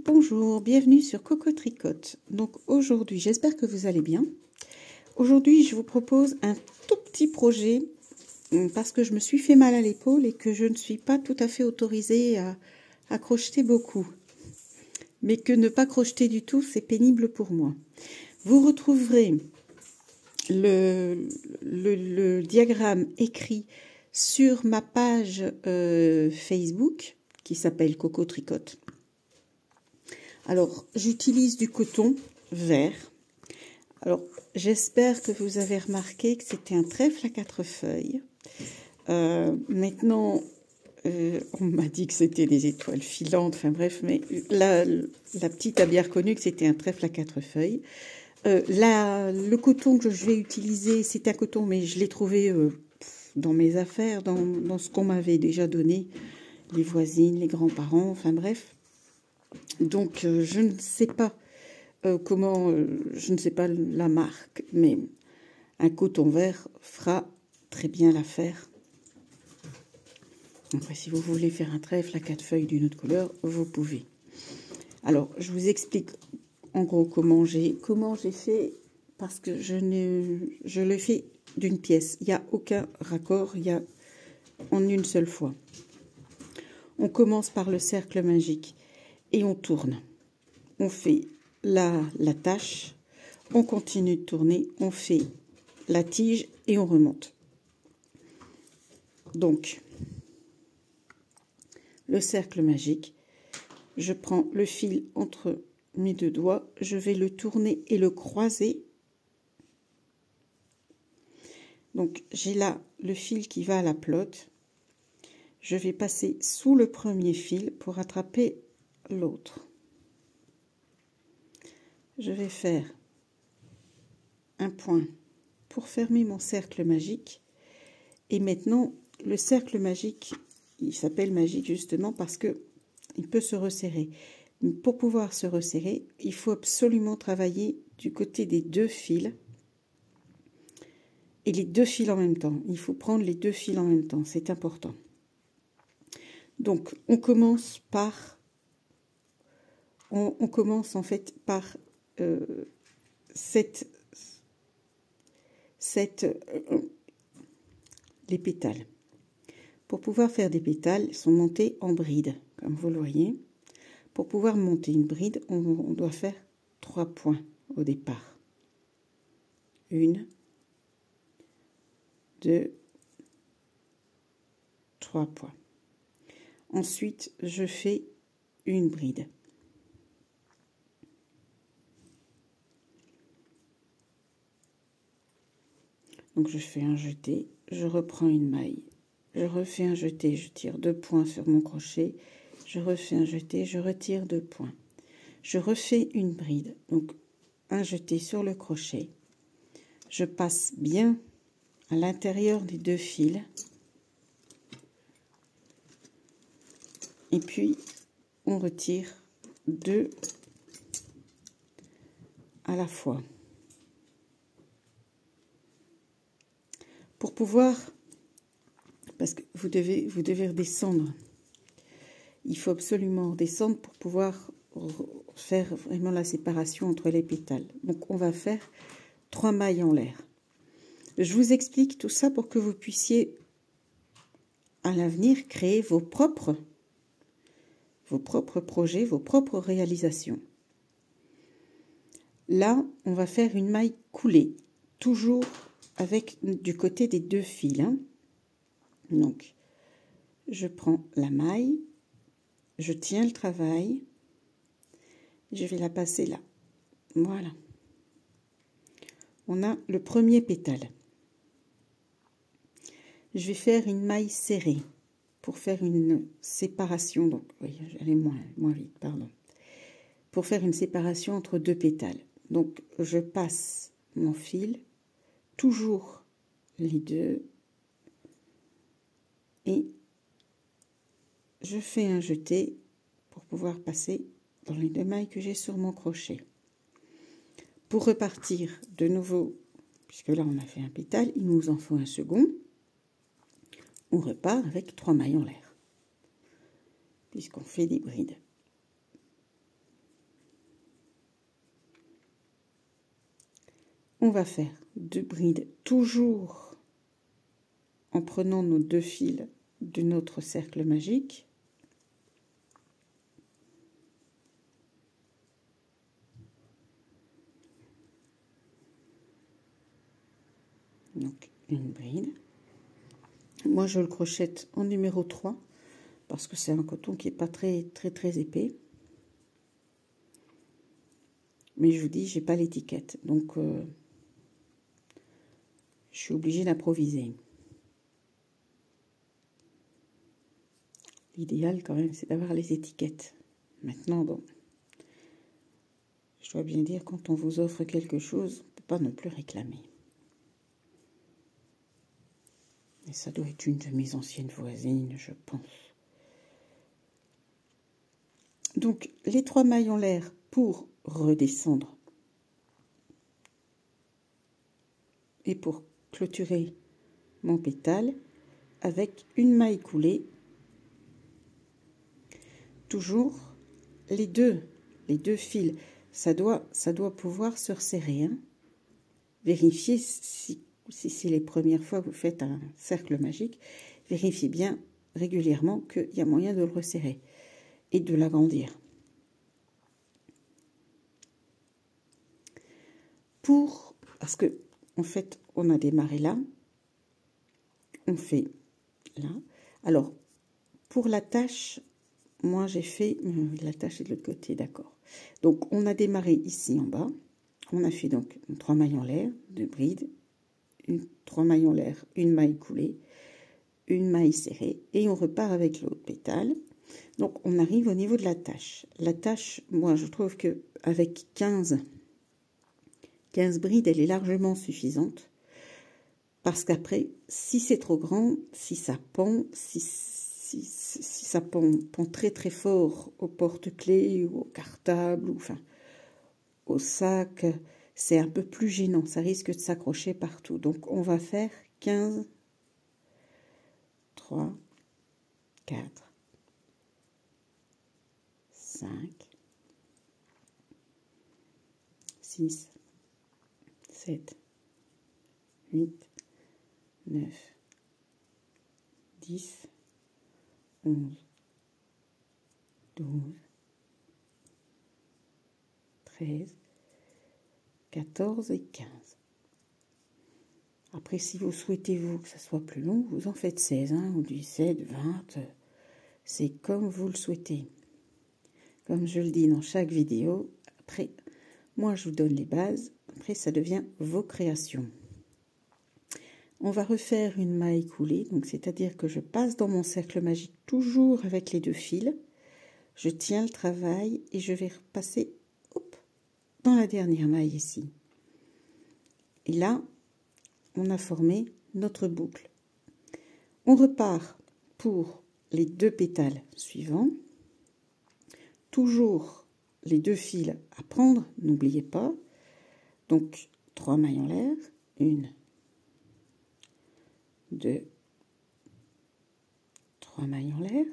Bonjour, bienvenue sur Coco Tricote. Donc aujourd'hui, j'espère que vous allez bien. Aujourd'hui, je vous propose un tout petit projet parce que je me suis fait mal à l'épaule et que je ne suis pas tout à fait autorisée à crocheter beaucoup. Mais que ne pas crocheter du tout, c'est pénible pour moi. Vous retrouverez le diagramme écrit sur ma page Facebook qui s'appelle Coco Tricote. Alors, j'utilise du coton vert. Alors, j'espère que vous avez remarqué que c'était un trèfle à 4 feuilles. Maintenant, on m'a dit que c'était des étoiles filantes. Enfin bref, mais la petite a bien reconnu que c'était un trèfle à 4 feuilles. Le coton que je vais utiliser, c'est un coton, mais je l'ai trouvé dans mes affaires, dans ce qu'on m'avait déjà donné, les voisines, les grands-parents, enfin bref. Donc, je ne sais pas je ne sais pas la marque, mais un coton vert fera très bien l'affaire. Après, si vous voulez faire un trèfle à 4 feuilles d'une autre couleur, vous pouvez. Alors, je vous explique en gros comment j'ai fait, parce que je le fais d'une pièce. Il n'y a aucun raccord, il y a en une seule fois. On commence par le cercle magique et on tourne. On fait la tâche, on continue de tourner, on fait la tige et on remonte. Donc, le cercle magique, je prends le fil entre mes deux doigts, je vais le tourner et le croiser. Donc, j'ai là le fil qui va à la pelote. Je vais passer sous le premier fil pour attraper l'autre. Je vais faire un point pour fermer mon cercle magique. Et maintenant, le cercle magique, il s'appelle magique justement parce que il peut se resserrer. Mais pour pouvoir se resserrer, il faut absolument travailler du côté des deux fils. Et les deux fils en même temps. Il faut prendre les deux fils en même temps, c'est important. Donc, on commence en fait par les pétales. Pour pouvoir faire des pétales, ils sont montés en bride, comme vous le voyez. Pour pouvoir monter une bride, on doit faire 3 points au départ. 1, 2, 3 points. Ensuite, je fais une bride. Donc, je fais un jeté, je reprends une maille, je refais un jeté, je tire 2 points sur mon crochet, je refais un jeté, je retire 2 points. Je refais une bride, donc un jeté sur le crochet. Je passe bien à l'intérieur des deux fils. Et puis, on retire 2 à la fois. Pour pouvoir, parce que vous devez redescendre. Il faut absolument redescendre pour pouvoir faire vraiment la séparation entre les pétales. Donc, on va faire 3 mailles en l'air. Je vous explique tout ça pour que vous puissiez, à l'avenir, créer vos propres projets, vos propres réalisations. Là, on va faire une maille coulée, toujours avec du côté des deux fils. Hein. Donc, je prends la maille, je tiens le travail, je vais la passer là. Voilà. On a le premier pétale. Je vais faire une maille serrée pour faire une séparation. Donc, oui, j'allais moins vite, pardon. Pour faire une séparation entre deux pétales. Donc, je passe mon fil, toujours les deux, et je fais un jeté pour pouvoir passer dans les 2 mailles que j'ai sur mon crochet. Pour repartir de nouveau, puisque là on a fait un pétale, il nous en faut un second. On repart avec 3 mailles en l'air, puisqu'on fait des brides. On va faire 2 brides, toujours en prenant nos 2 fils de notre cercle magique. Donc, une bride. Moi, je le crochette en numéro 3 parce que c'est un coton qui n'est pas très épais. Mais je vous dis, j'ai pas l'étiquette, donc je suis obligée d'improviser. L'idéal, quand même, c'est d'avoir les étiquettes. Maintenant, bon, je dois bien dire, quand on vous offre quelque chose, on ne peut pas non plus réclamer. Et ça doit être une de mes anciennes voisines, je pense. Donc, les 3 mailles en l'air pour redescendre. Et pour clôturer mon pétale avec une maille coulée. Toujours les deux fils. Ça doit pouvoir se resserrer. Hein. Vérifiez si c'est les premières fois que vous faites un cercle magique. Vérifiez bien régulièrement qu'il y a moyen de le resserrer et de l'agrandir. Parce que en fait, on a démarré là, on fait là. Alors, pour la tâche, moi j'ai fait, la tâche est de l'autre côté, d'accord. Donc, on a démarré ici en bas, on a fait donc 3 mailles en l'air, 2 brides, 3 mailles en l'air, une maille coulée, une maille serrée, et on repart avec l'autre pétale. Donc, on arrive au niveau de la tâche. La tâche, moi je trouve que avec 15 brides, elle est largement suffisante. Parce qu'après, si c'est trop grand, si ça pend, si ça pend très fort au porte-clés ou au cartable, ou enfin au sac, c'est un peu plus gênant. Ça risque de s'accrocher partout. Donc, on va faire 15, 3, 4, 5, 6, 7, 8, 9, 10, 11, 12, 13, 14 et 15. Après, si vous souhaitez, vous, que ça soit plus long, vous en faites 16, hein, ou 17, 20, c'est comme vous le souhaitez. Comme je le dis dans chaque vidéo, après, moi je vous donne les bases, après ça devient vos créations. On va refaire une maille coulée, donc c'est-à-dire que je passe dans mon cercle magique toujours avec les 2 fils. Je tiens le travail et je vais repasser hop, dans la dernière maille ici. Et là, on a formé notre boucle. On repart pour les 2 pétales suivants. Toujours les 2 fils à prendre, n'oubliez pas. Donc, 3 mailles en l'air, 1, 2, 3 mailles en l'air,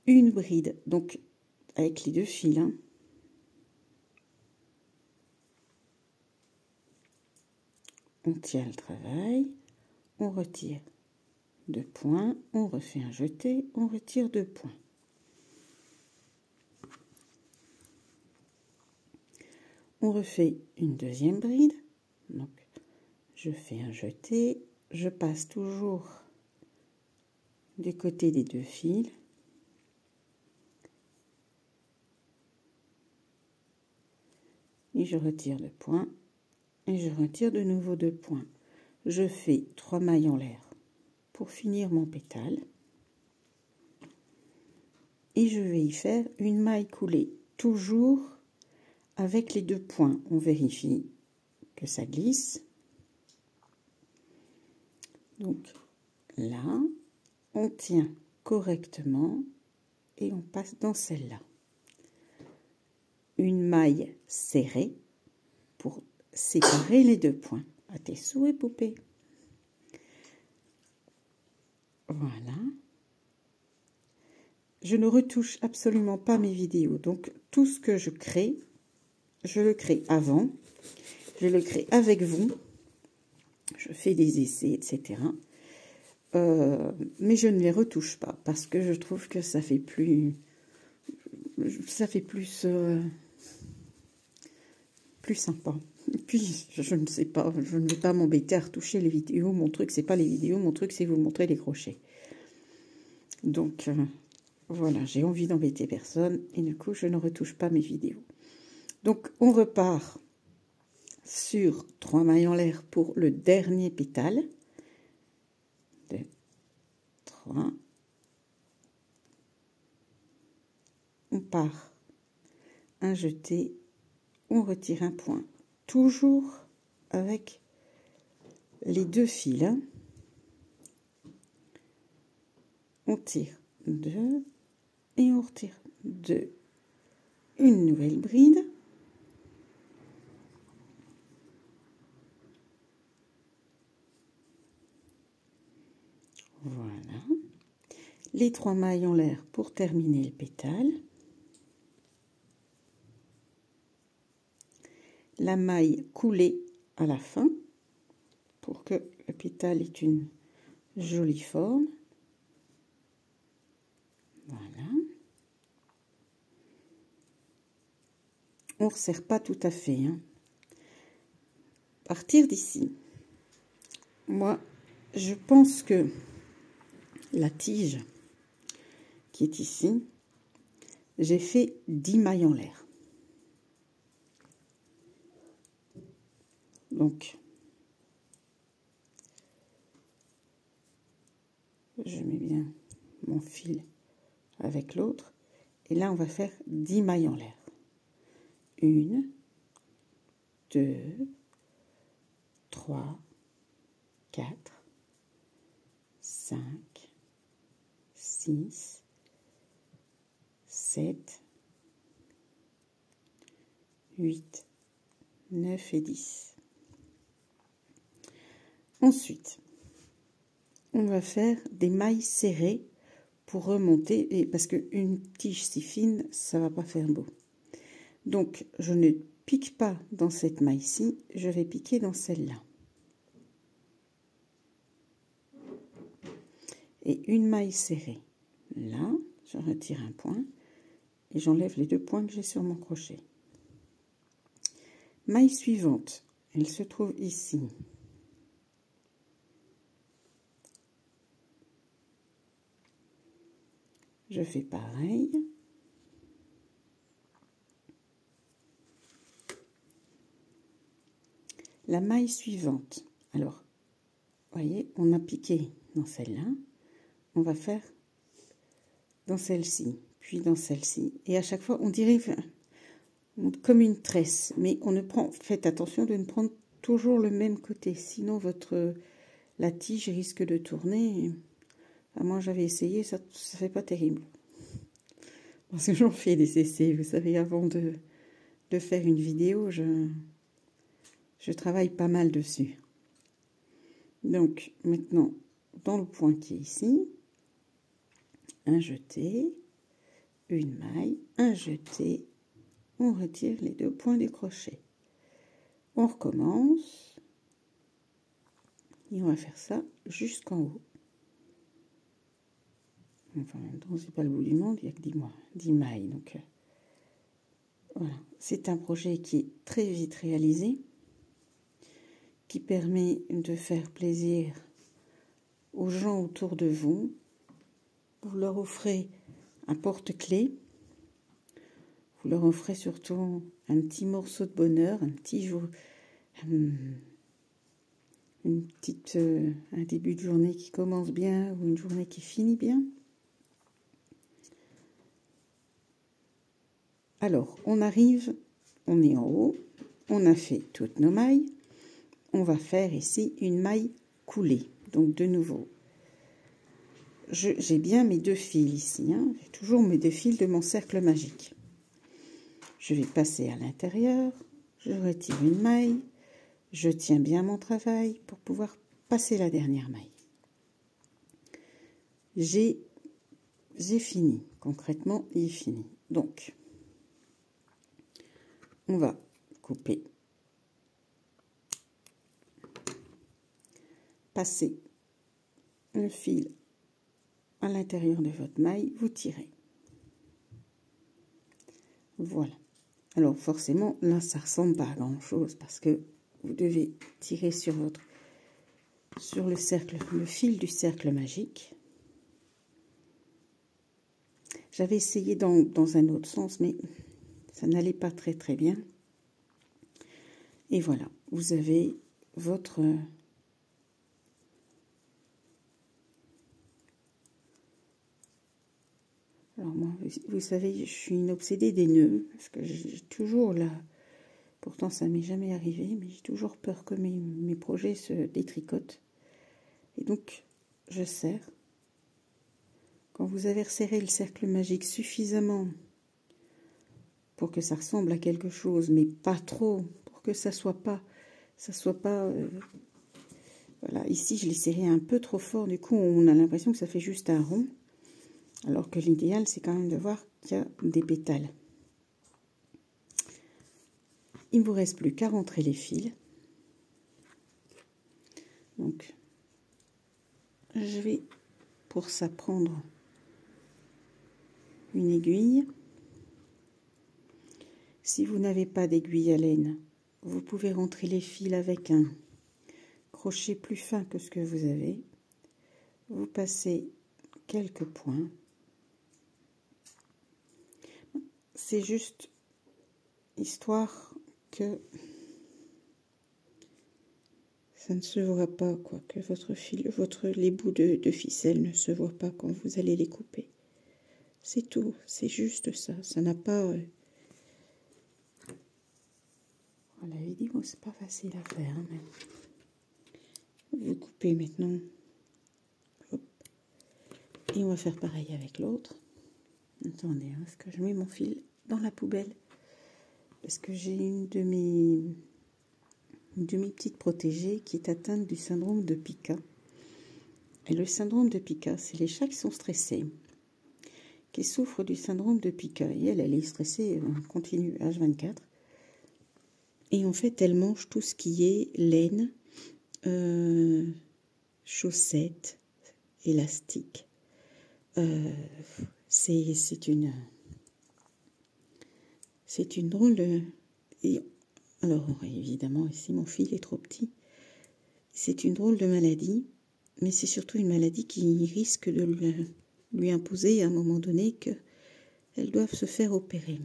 une bride, donc avec les 2 fils, hein. On tient le travail, on retire 2 points, on refait un jeté, on retire 2 points. On refait une deuxième bride, donc je fais un jeté, je passe toujours du côté des 2 fils. Et je retire 2 points et je retire de nouveau 2 points. Je fais 3 mailles en l'air pour finir mon pétale. Et je vais y faire une maille coulée, toujours avec les 2 points. On vérifie que ça glisse. Donc là, on tient correctement et on passe dans celle-là. Une maille serrée pour séparer les 2 points. À tes souhaits, poupée. Voilà. Je ne retouche absolument pas mes vidéos. Donc, tout ce que je crée, je le crée avant. je le crée avec vous. Je fais des essais, etc. Mais je ne les retouche pas parce que je trouve que ça fait plus... plus sympa. Puis, je ne sais pas, je ne vais pas m'embêter à retoucher les vidéos. Mon truc, c'est pas les vidéos, mon truc, c'est vous montrer les crochets. Donc, voilà, j'ai envie d'embêter personne et du coup, je ne retouche pas mes vidéos. Donc, on repart sur 3 mailles en l'air pour le dernier pétale. 2, 3. On part un jeté, on retire un point, toujours avec les 2 fils. Hein. On tire 2 et on retire 2. Une nouvelle bride. Voilà. Les 3 mailles en l'air pour terminer le pétale. La maille coulée à la fin pour que le pétale ait une jolie forme. Voilà. On ne resserre pas tout à fait. Hein. À partir d'ici, moi, je pense que la tige qui est ici, j'ai fait 10 mailles en l'air. Donc, je mets bien mon fil avec l'autre. Et là, on va faire 10 mailles en l'air. 1, 2, 3, 4, 5, 6, 7, 8, 9 et 10. Ensuite, on va faire des mailles serrées pour remonter, et parce qu'une tige si fine, ça va pas faire beau. Donc, je ne pique pas dans cette maille-ci, je vais piquer dans celle-là. Et une maille serrée. Là, je retire un point et j'enlève les 2 points que j'ai sur mon crochet. Maille suivante, elle se trouve ici. Je fais pareil. La maille suivante. Alors, voyez, on a piqué dans celle-là. On va faire dans celle-ci, puis dans celle-ci. Et à chaque fois, on dirait comme une tresse. Mais on ne prend, faites attention de ne prendre toujours le même côté. Sinon, la tige risque de tourner. Enfin, moi, j'avais essayé, ça ne fait pas terrible. Parce que j'en fais des essais, vous savez, avant de faire une vidéo, je travaille pas mal dessus. Donc, maintenant, dans le point qui est ici, un jeté, une maille, un jeté, on retire les 2 points du crochet. On recommence, et on va faire ça jusqu'en haut. Enfin, en même temps, c'est pas le bout du monde, il n'y a que 10 mailles. Donc, voilà. C'est un projet qui est très vite réalisé, qui permet de faire plaisir aux gens autour de vous. Vous leur offrez un porte-clés. Vous leur offrez surtout un petit morceau de bonheur, un petit jour, un début de journée qui commence bien ou une journée qui finit bien. Alors, on arrive, on est en haut, on a fait toutes nos mailles. On va faire ici une maille coulée. Donc, de nouveau, j'ai bien mes 2 fils ici. Hein. J'ai toujours mes 2 fils de mon cercle magique. Je vais passer à l'intérieur. Je retire une maille. Je tiens bien mon travail pour pouvoir passer la dernière maille. J'ai fini. Concrètement, il est fini. Donc, on va couper. passez le fil à l'intérieur de votre maille, vous tirez. Voilà. Alors forcément, là, ça ressemble pas à grand chose parce que vous devez tirer sur le cercle, le fil du cercle magique. J'avais essayé dans un autre sens, mais ça n'allait pas très très bien. Et voilà, vous avez votre... Alors moi, vous savez, je suis une obsédée des nœuds, parce que j'ai toujours là... Pourtant, ça m'est jamais arrivé, mais j'ai toujours peur que mes projets se détricotent. Et donc, je serre. Quand vous avez resserré le cercle magique suffisamment pour que ça ressemble à quelque chose, mais pas trop, pour que ça soit pas voilà, ici, je l'ai serré un peu trop fort, du coup, on a l'impression que ça fait juste un rond, alors que l'idéal, c'est quand même de voir qu'il y a des pétales. Il ne vous reste plus qu'à rentrer les fils. Donc, je vais pour ça prendre une aiguille. Si vous n'avez pas d'aiguille à laine, vous pouvez rentrer les fils avec un crochet plus fin que ce que vous avez. Vous passez quelques points. C'est juste histoire que ça ne se voit pas, quoi, que les bouts de ficelle ne se voient pas quand vous allez les couper. C'est tout, c'est juste ça. Ça n'a pas... On l'avait dit, bon, c'est pas facile à faire, hein, mais vous coupez maintenant. Hop. Et on va faire pareil avec l'autre. Attendez, hein, est-ce que je mets mon fil dans la poubelle? Parce que j'ai une de mes petites protégées qui est atteinte du syndrome de Pica. Et le syndrome de Pica, c'est les chats qui sont stressés, qui souffrent du syndrome de Pica. Et elle est stressée en continu, H24. Et en fait, elle mange tout ce qui est laine, chaussettes, élastiques. C'est une drôle de... Alors, évidemment, ici, mon fil est trop petit. C'est une drôle de maladie, mais c'est surtout une maladie qui risque de lui imposer à un moment donné qu'elle doive se faire opérer.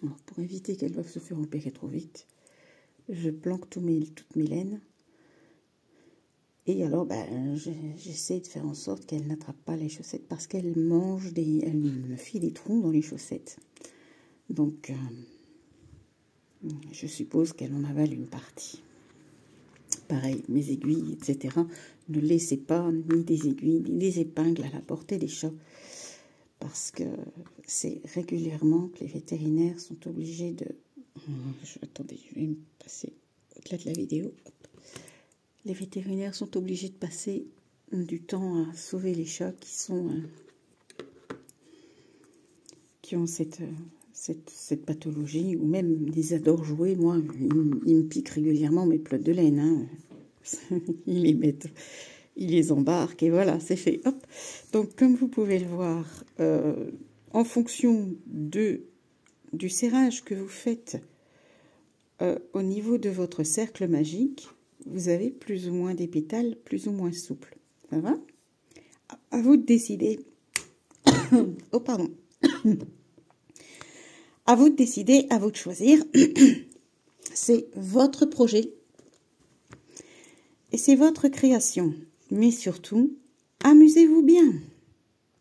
Alors, pour éviter qu'elle doive se faire opérer trop vite, je planque toutes mes laines. Et alors, j'essaie de faire en sorte qu'elle n'attrape pas les chaussettes parce qu'elle elle me fait des trous dans les chaussettes. Donc, je suppose qu'elle en avale une partie. Pareil, mes aiguilles, etc. Ne laissez pas ni des aiguilles, ni des épingles à la portée des chats. Parce que c'est régulièrement que les vétérinaires sont obligés de... Attendez, je vais me passer au-delà de la vidéo. Hop. Les vétérinaires sont obligés de passer du temps à sauver les chats qui ont cette pathologie, ou même ils adorent jouer. Moi, ils me piquent régulièrement mes pelotes de laine. Hein. Ils les embarquent et voilà, c'est fait. Hop. Donc, comme vous pouvez le voir, en fonction du serrage que vous faites au niveau de votre cercle magique, vous avez plus ou moins des pétales plus ou moins souples. Ça va? À vous de décider. Oh, pardon. À vous de décider, à vous de choisir. C'est votre projet. Et c'est votre création. Mais surtout, amusez-vous bien.